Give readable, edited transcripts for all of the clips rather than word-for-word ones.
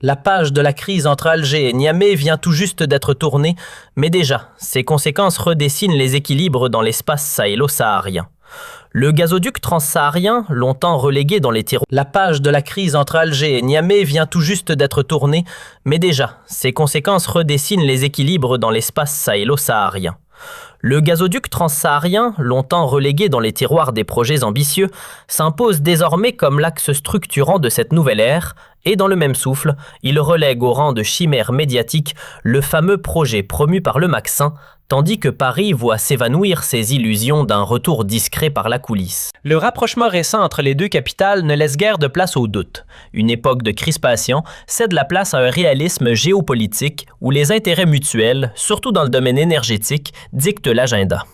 La page de la crise entre Alger et Niamey vient tout juste d'être tournée, mais déjà, ses conséquences redessinent les équilibres dans l'espace sahélo-saharien. Le gazoduc transsaharien, longtemps relégué dans les tiroirs. La page de la crise entre Alger et Niamey vient tout juste d'être tournée, mais déjà, ses conséquences redessinent les équilibres dans l'espace sahélo-saharien. Le gazoduc transsaharien, longtemps relégué dans les tiroirs des projets ambitieux, s'impose désormais comme l'axe structurant de cette nouvelle ère, et dans le même souffle, il relègue au rang de chimère médiatique le fameux projet promu par le Maxin, tandis que Paris voit s'évanouir ses illusions d'un retour discret par la coulisse. Le rapprochement récent entre les deux capitales ne laisse guère de place au doute. Une époque de crispation cède la place à un réalisme géopolitique où les intérêts mutuels, surtout dans le domaine énergétique, dictent l'agenda.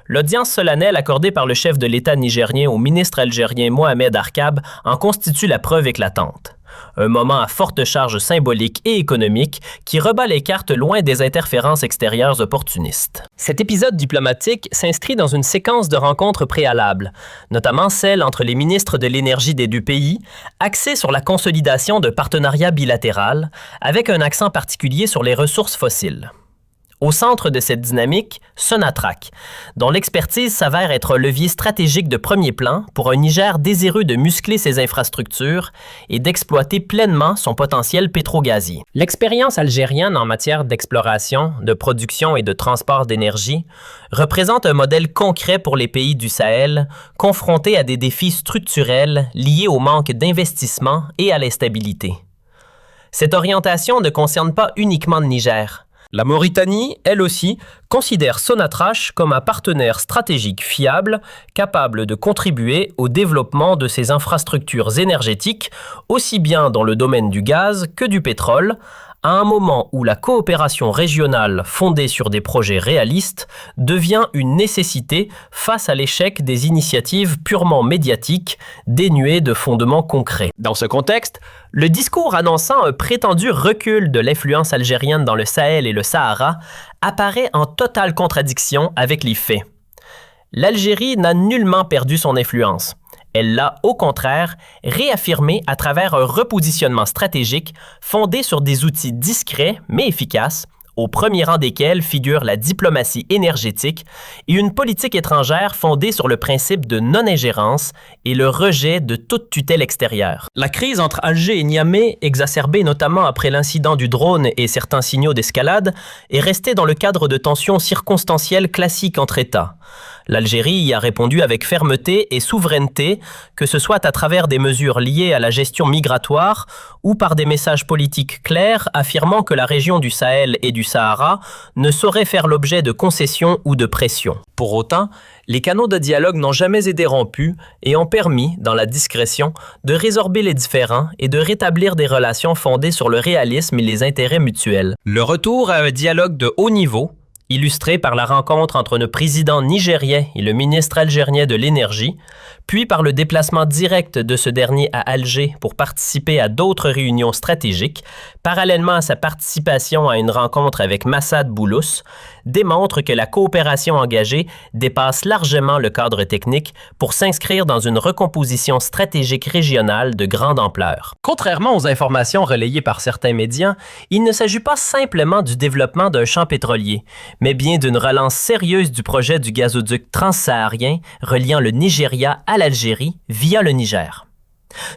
L'audience solennelle accordée par le chef de l'État nigérien au ministre algérien Mohamed Arkab en constitue la preuve éclatante. Un moment à forte charge symbolique et économique qui rebat les cartes loin des interférences extérieures opportunistes. Cet épisode diplomatique s'inscrit dans une séquence de rencontres préalables, notamment celle entre les ministres de l'énergie des deux pays, axée sur la consolidation de partenariats bilatéraux, avec un accent particulier sur les ressources fossiles. Au centre de cette dynamique, Sonatrach, dont l'expertise s'avère être un levier stratégique de premier plan pour un Niger désireux de muscler ses infrastructures et d'exploiter pleinement son potentiel pétrogazier. L'expérience algérienne en matière d'exploration, de production et de transport d'énergie représente un modèle concret pour les pays du Sahel, confrontés à des défis structurels liés au manque d'investissement et à l'instabilité. Cette orientation ne concerne pas uniquement le Niger. La Mauritanie, elle aussi, considère Sonatrach comme un partenaire stratégique fiable, capable de contribuer au développement de ses infrastructures énergétiques, aussi bien dans le domaine du gaz que du pétrole, à un moment où la coopération régionale fondée sur des projets réalistes devient une nécessité face à l'échec des initiatives purement médiatiques, dénuées de fondements concrets. Dans ce contexte, le discours annonçant un prétendu recul de l'influence algérienne dans le Sahel et le Sahara apparaît en totale contradiction avec les faits. L'Algérie n'a nullement perdu son influence. Elle l'a, au contraire, réaffirmé à travers un repositionnement stratégique fondé sur des outils discrets mais efficaces, au premier rang desquels figure la diplomatie énergétique et une politique étrangère fondée sur le principe de non-ingérence et le rejet de toute tutelle extérieure. La crise entre Alger et Niamey, exacerbée notamment après l'incident du drone et certains signaux d'escalade, est restée dans le cadre de tensions circonstancielles classiques entre États. L'Algérie y a répondu avec fermeté et souveraineté, que ce soit à travers des mesures liées à la gestion migratoire ou par des messages politiques clairs affirmant que la région du Sahel et du Sahara ne saurait faire l'objet de concessions ou de pressions. Pour autant, les canaux de dialogue n'ont jamais été rompus et ont permis, dans la discrétion, de résorber les différends et de rétablir des relations fondées sur le réalisme et les intérêts mutuels. Le retour à un dialogue de haut niveau, illustré par la rencontre entre le président nigérien et le ministre algérien de l'énergie, puis par le déplacement direct de ce dernier à Alger pour participer à d'autres réunions stratégiques, parallèlement à sa participation à une rencontre avec Massad Boulos, démontre que la coopération engagée dépasse largement le cadre technique pour s'inscrire dans une recomposition stratégique régionale de grande ampleur. Contrairement aux informations relayées par certains médias, il ne s'agit pas simplement du développement d'un champ pétrolier, mais bien d'une relance sérieuse du projet du gazoduc transsaharien reliant le Nigeria à l'Algérie via le Niger.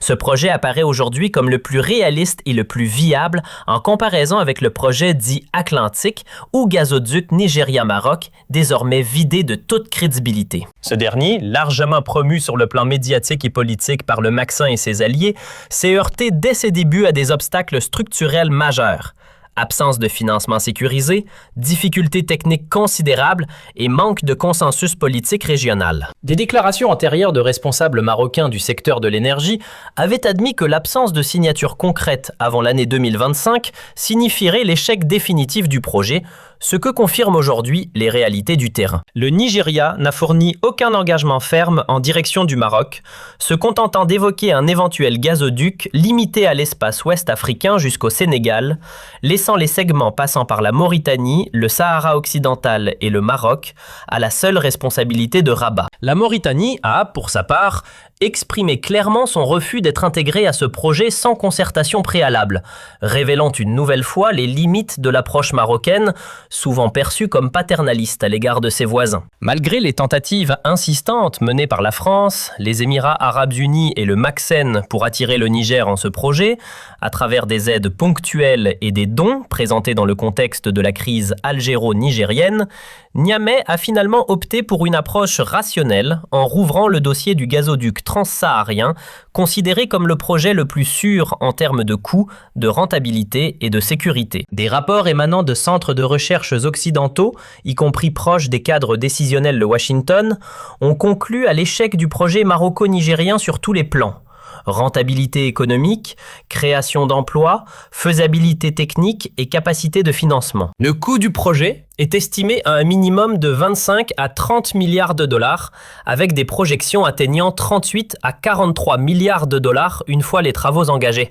Ce projet apparaît aujourd'hui comme le plus réaliste et le plus viable en comparaison avec le projet dit Atlantique ou gazoduc Nigeria-Maroc, désormais vidé de toute crédibilité. Ce dernier, largement promu sur le plan médiatique et politique par le Maxin et ses alliés, s'est heurté dès ses débuts à des obstacles structurels majeurs. Absence de financement sécurisé, difficultés techniques considérables et manque de consensus politique régional. Des déclarations antérieures de responsables marocains du secteur de l'énergie avaient admis que l'absence de signature concrète avant l'année 2025 signifierait l'échec définitif du projet, ce que confirment aujourd'hui les réalités du terrain. Le Nigeria n'a fourni aucun engagement ferme en direction du Maroc, se contentant d'évoquer un éventuel gazoduc limité à l'espace ouest africain jusqu'au Sénégal, laissant les segments passant par la Mauritanie, le Sahara occidental et le Maroc à la seule responsabilité de Rabat. La Mauritanie a, pour sa part, exprimé clairement son refus d'être intégrée à ce projet sans concertation préalable, révélant une nouvelle fois les limites de l'approche marocaine, souvent perçue comme paternaliste à l'égard de ses voisins. Malgré les tentatives insistantes menées par la France, les Émirats arabes unis et le Macsen pour attirer le Niger en ce projet, à travers des aides ponctuelles et des dons présentés dans le contexte de la crise algéro-nigérienne, Niamey a finalement opté pour une approche rationnelle en rouvrant le dossier du gazoduc transsaharien, considéré comme le projet le plus sûr en termes de coûts, de rentabilité et de sécurité. Des rapports émanant de centres de recherche occidentaux, y compris proches des cadres décisionnels de Washington, ont conclu à l'échec du projet maroco-nigérien sur tous les plans. Rentabilité économique, création d'emplois, faisabilité technique et capacité de financement. Le coût du projet est estimé à un minimum de 25 à 30 milliards de dollars, avec des projections atteignant 38 à 43 milliards de dollars une fois les travaux engagés,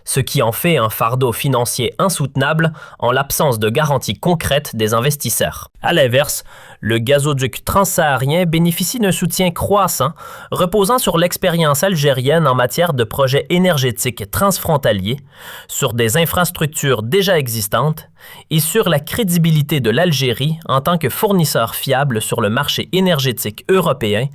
ce qui en fait un fardeau financier insoutenable en l'absence de garanties concrètes des investisseurs. À l'inverse, le gazoduc transsaharien bénéficie d'un soutien croissant, reposant sur l'expérience algérienne en matière de projets énergétiques transfrontaliers, sur des infrastructures déjà existantes et sur la crédibilité de l'Algérie en tant que fournisseur fiable sur le marché énergétique européen,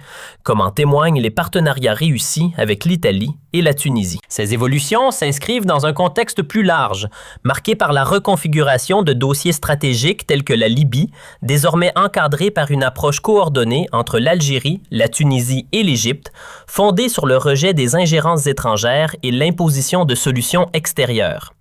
comme en témoignent les partenariats réussis avec l'Italie et la Tunisie. Ces évolutions s'inscrivent dans un contexte plus large, marqué par la reconfiguration de dossiers stratégiques tels que la Libye, désormais encadrée par une approche coordonnée entre l'Algérie, la Tunisie et l'Égypte, fondée sur le rejet des ingérences étrangères et l'imposition de solutions extérieures.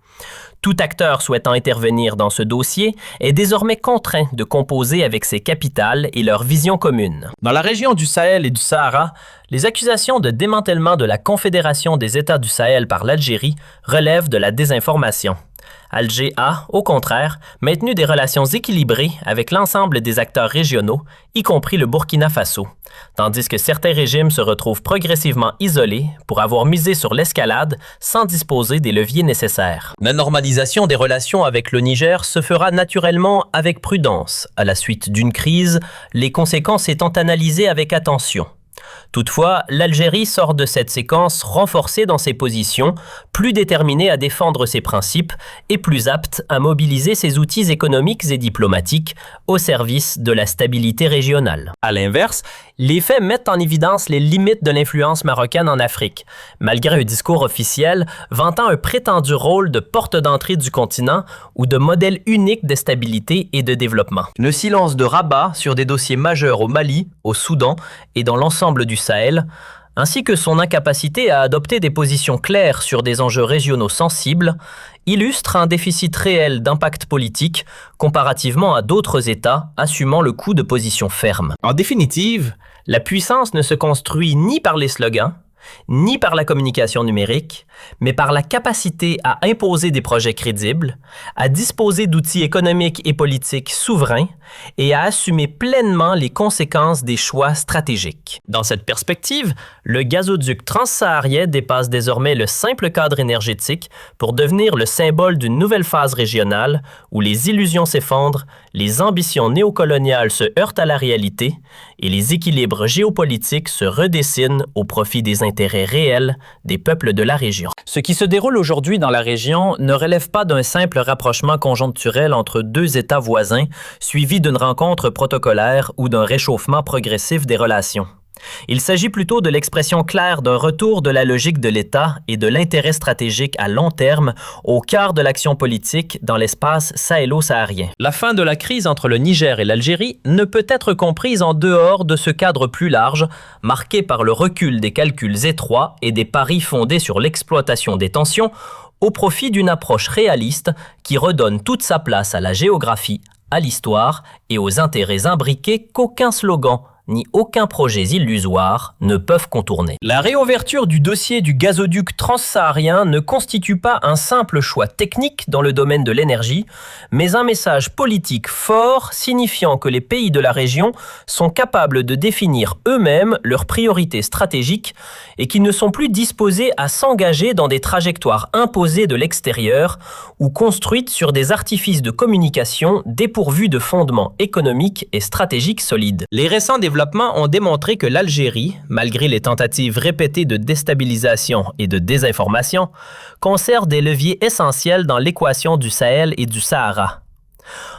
Tout acteur souhaitant intervenir dans ce dossier est désormais contraint de composer avec ses capitales et leur vision commune. Dans la région du Sahel et du Sahara, les accusations de démantèlement de la Confédération des États du Sahel par l'Algérie relèvent de la désinformation. Alger a, au contraire, maintenu des relations équilibrées avec l'ensemble des acteurs régionaux, y compris le Burkina Faso, tandis que certains régimes se retrouvent progressivement isolés pour avoir misé sur l'escalade sans disposer des leviers nécessaires. La normalisation des relations avec le Niger se fera naturellement avec prudence. À la suite d'une crise, les conséquences étant analysées avec attention. Toutefois, l'Algérie sort de cette séquence renforcée dans ses positions, plus déterminée à défendre ses principes et plus apte à mobiliser ses outils économiques et diplomatiques au service de la stabilité régionale. À l'inverse, les faits mettent en évidence les limites de l'influence marocaine en Afrique, malgré un discours officiel vantant un prétendu rôle de porte d'entrée du continent ou de modèle unique de stabilité et de développement. Le silence de Rabat sur des dossiers majeurs au Mali, au Soudan et dans l'ensemble du Sahel, ainsi que son incapacité à adopter des positions claires sur des enjeux régionaux sensibles, illustre un déficit réel d'impact politique comparativement à d'autres États assumant le coup de position ferme. En définitive, la puissance ne se construit ni par les slogans, ni par la communication numérique, mais par la capacité à imposer des projets crédibles, à disposer d'outils économiques et politiques souverains et à assumer pleinement les conséquences des choix stratégiques. Dans cette perspective, le gazoduc transsaharien dépasse désormais le simple cadre énergétique pour devenir le symbole d'une nouvelle phase régionale où les illusions s'effondrent, les ambitions néocoloniales se heurtent à la réalité et les équilibres géopolitiques se redessinent au profit des intérêts réels des peuples de la région. Ce qui se déroule aujourd'hui dans la région ne relève pas d'un simple rapprochement conjoncturel entre deux États voisins, suivi d'une rencontre protocolaire ou d'un réchauffement progressif des relations. Il s'agit plutôt de l'expression claire d'un retour de la logique de l'État et de l'intérêt stratégique à long terme au cœur de l'action politique dans l'espace sahélo-saharien. La fin de la crise entre le Niger et l'Algérie ne peut être comprise en dehors de ce cadre plus large, marqué par le recul des calculs étroits et des paris fondés sur l'exploitation des tensions, au profit d'une approche réaliste qui redonne toute sa place à la géographie, à l'histoire et aux intérêts imbriqués qu'aucun slogan ni aucun projet illusoire ne peuvent contourner. La réouverture du dossier du gazoduc transsaharien ne constitue pas un simple choix technique dans le domaine de l'énergie, mais un message politique fort signifiant que les pays de la région sont capables de définir eux-mêmes leurs priorités stratégiques et qu'ils ne sont plus disposés à s'engager dans des trajectoires imposées de l'extérieur ou construites sur des artifices de communication dépourvus de fondements économiques et stratégiques solides. Les récents développements développement ont démontré que l'Algérie, malgré les tentatives répétées de déstabilisation et de désinformation, conserve des leviers essentiels dans l'équation du Sahel et du Sahara.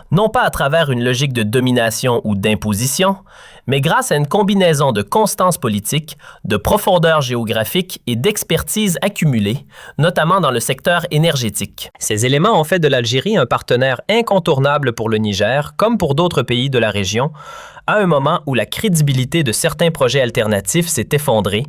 Non pas à travers une logique de domination ou d'imposition, mais grâce à une combinaison de constance politique, de profondeur géographique et d'expertise accumulée, notamment dans le secteur énergétique. Ces éléments ont fait de l'Algérie un partenaire incontournable pour le Niger, comme pour d'autres pays de la région, à un moment où la crédibilité de certains projets alternatifs s'est effondrée,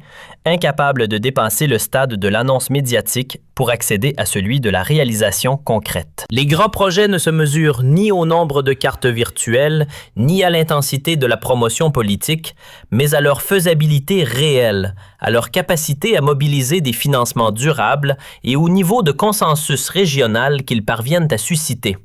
incapable de dépasser le stade de l'annonce médiatique pour accéder à celui de la réalisation concrète. Les grands projets ne se mesurent ni au nombre de cartes virtuelles, ni à l'intensité de la promotion politique, mais à leur faisabilité réelle, à leur capacité à mobiliser des financements durables et au niveau de consensus régional qu'ils parviennent à susciter.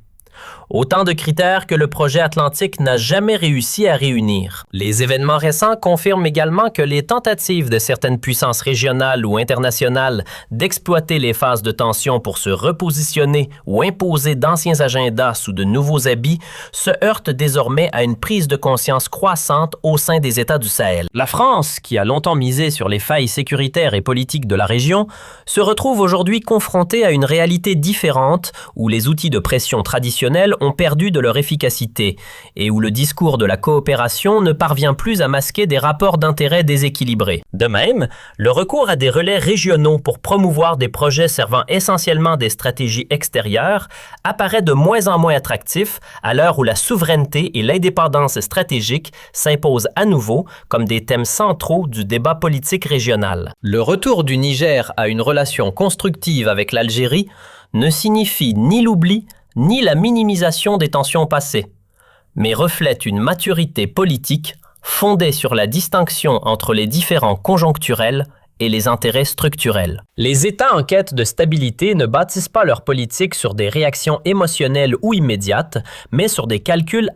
Autant de critères que le projet Atlantique n'a jamais réussi à réunir. Les événements récents confirment également que les tentatives de certaines puissances régionales ou internationales d'exploiter les phases de tension pour se repositionner ou imposer d'anciens agendas sous de nouveaux habits se heurtent désormais à une prise de conscience croissante au sein des États du Sahel. La France, qui a longtemps misé sur les failles sécuritaires et politiques de la région, se retrouve aujourd'hui confrontée à une réalité différente où les outils de pression traditionnels ont perdu de leur efficacité et où le discours de la coopération ne parvient plus à masquer des rapports d'intérêt déséquilibrés. De même, le recours à des relais régionaux pour promouvoir des projets servant essentiellement des stratégies extérieures apparaît de moins en moins attractif à l'heure où la souveraineté et l'indépendance stratégique s'imposent à nouveau comme des thèmes centraux du débat politique régional. Le retour du Niger à une relation constructive avec l'Algérie ne signifie ni l'oubli ni la minimisation des tensions passées, mais reflète une maturité politique fondée sur la distinction entre les différents conjoncturels et les intérêts structurels. Les États en quête de stabilité ne bâtissent pas leur politique sur des réactions émotionnelles ou immédiates, mais sur des calculs